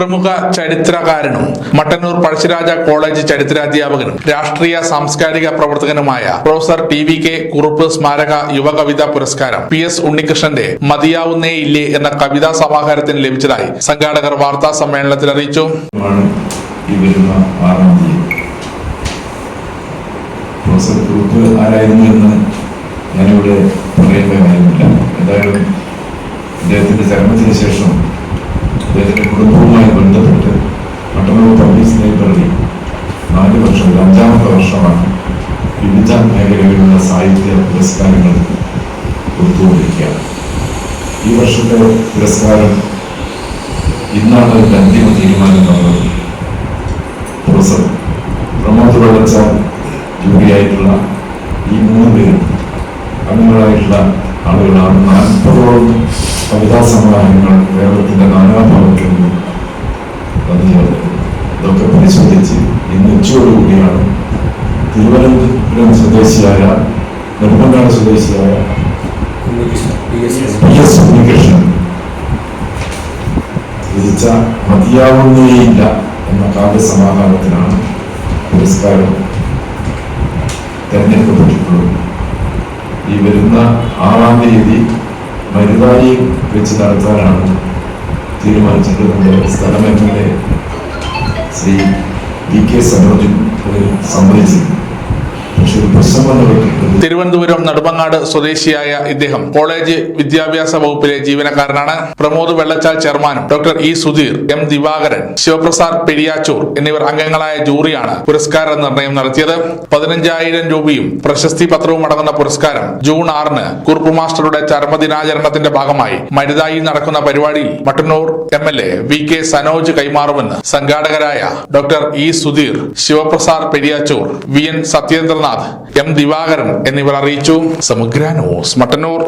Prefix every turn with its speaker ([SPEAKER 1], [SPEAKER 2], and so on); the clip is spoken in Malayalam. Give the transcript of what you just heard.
[SPEAKER 1] പ്രമുഖ ചരിത്രകാരനും മട്ടന്നൂർ പഴശ്ശിരാജ കോളേജ് ചരിത്രാധ്യാപകനും രാഷ്ട്രീയ സാംസ്കാരിക പ്രവർത്തകനുമായ പ്രൊഫസർ TVK കുറുപ്പ് സ്മാരക യുവകവിതാ പുരസ്കാരം PS ഉണ്ണികൃഷ്ണന്റെ മതിയാവുന്നേയില്ലേ എന്ന കവിതാ സമാഹാരത്തിന് ലഭിച്ചതായി സംഘാടകർ വാർത്താ സമ്മേളനത്തിൽ അറിയിച്ചു.
[SPEAKER 2] പ്രൊഫസർ കുറുപ്പ് ആരായിരുന്നു എന്ന് ഞാനിവിടെ പറയേണ്ട കാര്യമില്ല. എന്തായാലും അദ്ദേഹത്തിന്റെ ജന്മത്തിന് ശേഷം അദ്ദേഹത്തിന്റെ കുടുംബവുമായി ബന്ധപ്പെട്ട് മട്ടന്നൂർ പബ്ലിക് ലൈബ്രറി 4 വർഷം 5ാമത്തെ വർഷമാണ് വിവിധ മേഖലകളിലുള്ള സാഹിത്യ പുരസ്കാരങ്ങൾ കൊടുത്തുകൊണ്ടിരിക്കുകയാണ്. ഈ വർഷത്തെ പുരസ്കാരം ഇന്നാണ് അതിന്റെ അന്തിമ തീരുമാനം നടന്നത്. പ്രൊഫസർ പ്രമോദ് വെള്ളച്ചാൽ ജൂറിയായിട്ടുള്ള ഈ 3 പേരും അംഗങ്ങളായിട്ടുള്ള ആളുകളാണ്. 40ഓളം കവിതാ സമാഹാരങ്ങൾ കേരളത്തിന്റെ നാനാഭാഗത്തു നിന്നും വന്നു ചേർന്നത്. ഇതൊക്കെ പരിശോധിച്ച് ഇന്ന് ഉച്ചയോടുകൂടിയാണ് തിരുവനന്തപുരം സ്വദേശിയായ നെടുമങ്ങാട് സ്വദേശിയായ PS ഉണ്ണികൃഷ്ണൻ രചിച്ച മതിയാവുന്നേയില്ല എന്ന കാവ്യസമാഹാരത്തിനാണ് പുരസ്കാരം തെരഞ്ഞെടുക്കപ്പെട്ടിട്ടുള്ളത്. ഈ വരുന്ന 6-ാം തീയതി മരുതായി വെച്ച് നടത്താനാണ് തീരുമാനിച്ചിട്ടുള്ളത്. സ്ഥലം MLA ശ്രീ VK സനോജ് സമ്മതിച്ചിരുന്നു.
[SPEAKER 1] തിരുവനന്തപുരം നെടുമങ്ങാട് സ്വദേശിയായ ഇദ്ദേഹം കോളേജ് വിദ്യാഭ്യാസ വകുപ്പിലെ ജീവനക്കാരനാണ്. പ്രമോദ് വെള്ളച്ചാൽ ചെയർമാനും doctor E Sudheer, M Divakaran, Sivaprasad Periyachur എന്നിവർ അംഗങ്ങളായ ജൂറിയാണ് പുരസ്കാര നിർണയം നടത്തിയത്. 15,000 രൂപയും പ്രശസ്തി പത്രവും അടങ്ങുന്ന പുരസ്കാരം ജൂൺ 6-ന് കുറുപ്പ് മാസ്റ്ററുടെ ചരമദിനാചരണത്തിന്റെ ഭാഗമായി മരുതായി നടക്കുന്ന പരിപാടിയിൽ മട്ടന്നൂർ MLA VK സനോജ് കൈമാറുമെന്ന് സംഘാടകരായ doctor E Sudheer, Sivaprasad Periyachur, VN Sathyendranath, M Divakaran എന്നിവർ അറിയിച്ചു. സമഗ്ര ന്യൂസ്, മട്ടന്നൂർ.